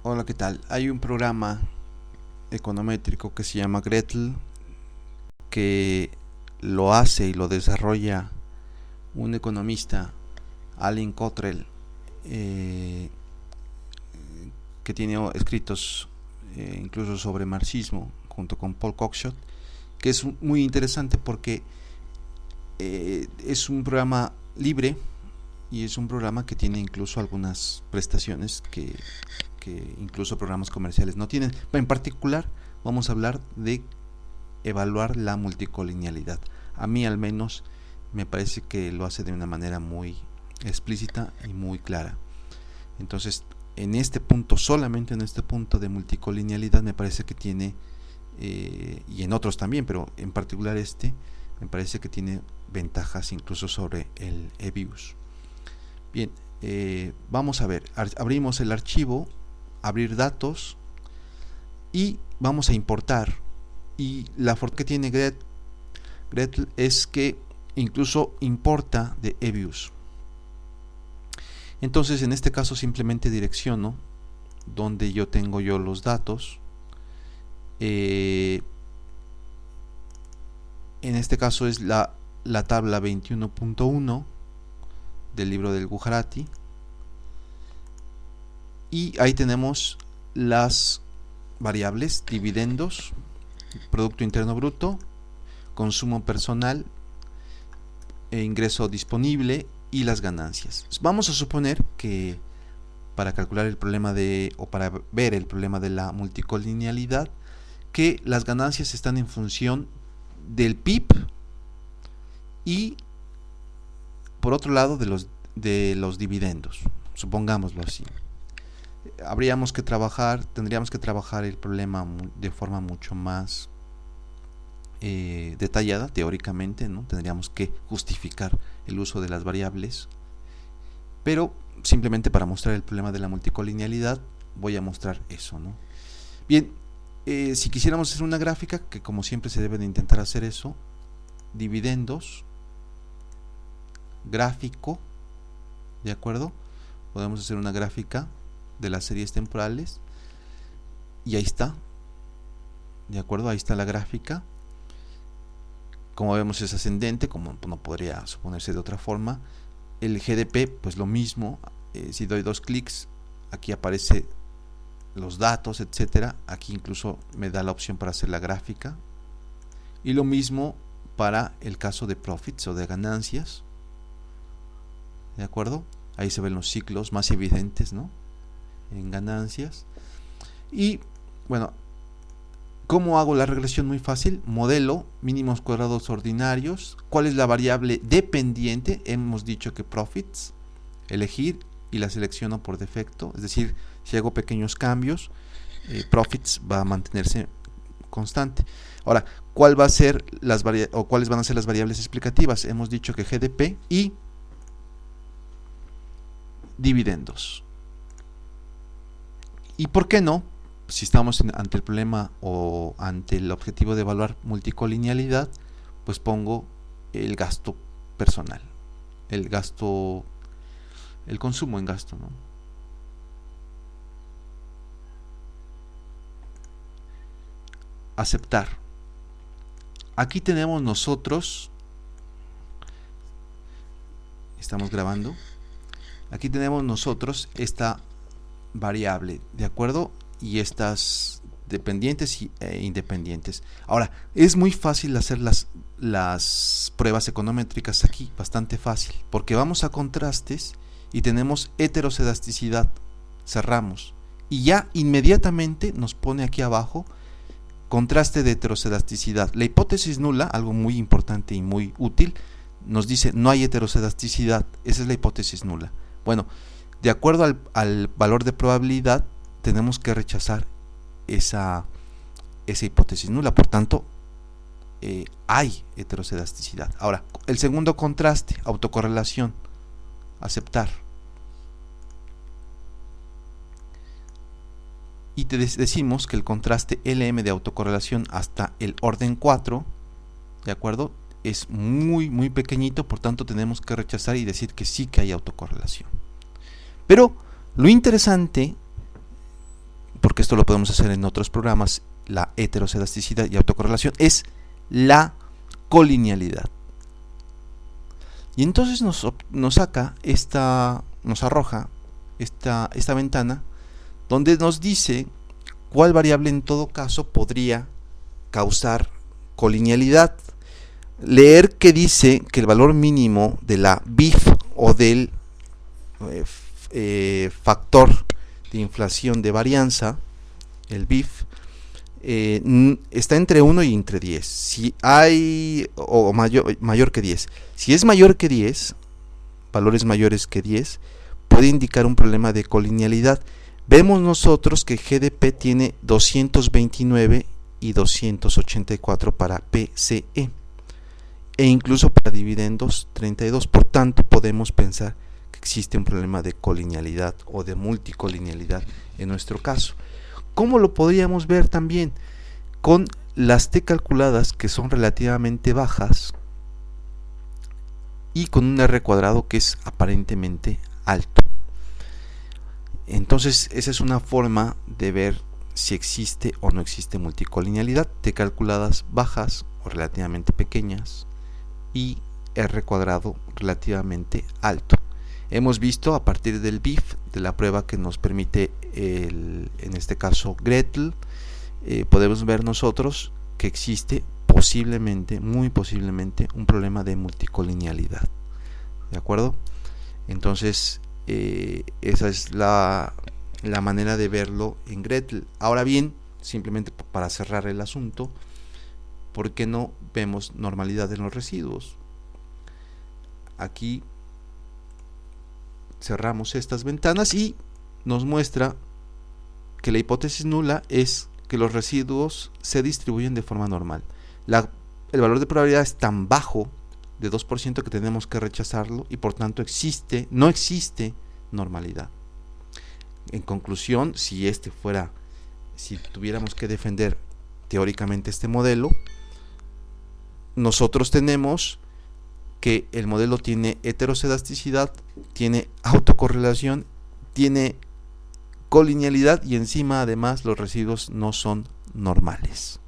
Hola, ¿qué tal? Hay un programa econométrico que se llama Gretel que lo hace y lo desarrolla un economista, Alan Cottrell, eh, que tiene escritos incluso sobre marxismo junto con Paul Cockshott, que es muy interesante porque es un programa libre y es un programa que tiene incluso algunas prestaciones que incluso programas comerciales no tienen. En particular, vamos a hablar de evaluar la multicolinealidad. A mí al menos me parece que lo hace de una manera muy explícita y muy clara. Entonces, en este punto, solamente en este punto de multicolinealidad, me parece que tiene, y en otros también, pero en particular me parece que tiene ventajas incluso sobre el EBIUS. Bien, vamos a ver, abrimos el archivo, abrir datos y vamos a importar. Y la forma que tiene Gretel es que incluso importa de EBIUS. Entonces en este caso simplemente direcciono donde yo tengo los datos. En este caso es la tabla 21.1 del libro del Gujarati. Y ahí tenemos las variables: dividendos, Producto Interno Bruto, consumo personal, ingreso disponible y las ganancias. Vamos a suponer que para calcular el problema o para ver el problema de la multicolinealidad, que las ganancias están en función del PIB y por otro lado de los dividendos, supongámoslo así. Tendríamos que trabajar el problema de forma mucho más detallada, teóricamente, ¿no? Tendríamos que justificar el uso de las variables, pero simplemente para mostrar el problema de la multicolinealidad voy a mostrar eso, ¿no? Bien, si quisiéramos hacer una gráfica, que como siempre se debe de intentar hacer eso, dividendos, gráfico, ¿de acuerdo? Podemos hacer una gráfica de las series temporales y ahí está, ¿de acuerdo? Ahí está la gráfica. Como vemos es ascendente, como no podría suponerse de otra forma. El GDP, pues lo mismo. Si doy dos clics, aquí aparece los datos, etcétera. Aquí incluso me da la opción para hacer la gráfica. Y lo mismo para el caso de profits o de ganancias. ¿De acuerdo? Ahí se ven los ciclos más evidentes, ¿no? En ganancias. Y bueno, ¿cómo hago la regresión? Muy fácil. Modelo, mínimos cuadrados ordinarios. ¿Cuál es la variable dependiente? Hemos dicho que profits. Elegir y la selecciono por defecto. Es decir, si hago pequeños cambios, profits va a mantenerse constante. Ahora, ¿cuáles van a ser las variables explicativas? Hemos dicho que GDP y dividendos. ¿Y por qué no? Si estamos ante el problema o ante el objetivo de evaluar multicolinealidad, pues pongo el gasto personal, el consumo en gasto, ¿no? Aceptar. Aquí tenemos nosotros, estamos grabando, aquí tenemos nosotros esta variable, ¿de acuerdo? Y estas dependientes e independientes. Ahora, es muy fácil hacer las pruebas econométricas aquí, bastante fácil, porque vamos a contrastes y tenemos heterocedasticidad, cerramos, y ya inmediatamente nos pone aquí abajo contraste de heterocedasticidad. La hipótesis nula, algo muy importante y muy útil, nos dice no hay heterocedasticidad. Esa es la hipótesis nula. Bueno, de acuerdo al valor de probabilidad, tenemos que rechazar esa hipótesis nula. Por tanto, hay heterocedasticidad. Ahora, el segundo contraste, autocorrelación, aceptar. Y te decimos que el contraste LM de autocorrelación hasta el orden 4, ¿de acuerdo? Es muy, muy pequeñito, por tanto tenemos que rechazar y decir que sí que hay autocorrelación. Pero lo interesante porque esto lo podemos hacer en otros programas, la heteroscedasticidad y autocorrelación, es la colinealidad. Y entonces nos arroja esta ventana donde nos dice cuál variable en todo caso podría causar colinealidad. Leer que dice que el valor mínimo de la BIF o del factor de inflación de varianza, el BIF, está entre 1 y entre 10. Si hay, o mayor que 10. Si es mayor que 10, valores mayores que 10, puede indicar un problema de colinealidad. Vemos nosotros que GDP tiene 229 y 284 para PCE. E incluso para dividendos 32. Por tanto, podemos pensar que existe un problema de colinealidad o de multicolinealidad en nuestro caso. ¿Cómo lo podríamos ver también? Con las T calculadas, que son relativamente bajas, y con un R cuadrado que es aparentemente alto. Entonces, esa es una forma de ver si existe o no existe multicolinealidad. T calculadas bajas o relativamente pequeñas y R cuadrado relativamente alto. Hemos visto a partir del BIF, de la prueba que nos permite en este caso Gretel, podemos ver nosotros que existe posiblemente, muy posiblemente, un problema de multicolinealidad. ¿De acuerdo? Entonces esa es la manera de verlo en Gretel. Ahora bien, simplemente para cerrar el asunto, ¿por qué no vemos normalidad en los residuos? Aquí cerramos estas ventanas y nos muestra que la hipótesis nula es que los residuos se distribuyen de forma normal. El valor de probabilidad es tan bajo, de 2%, que tenemos que rechazarlo y por tanto no existe normalidad. En conclusión, si tuviéramos que defender teóricamente este modelo, nosotros tenemos que el modelo tiene heteroscedasticidad, tiene autocorrelación, tiene colinealidad y encima además los residuos no son normales.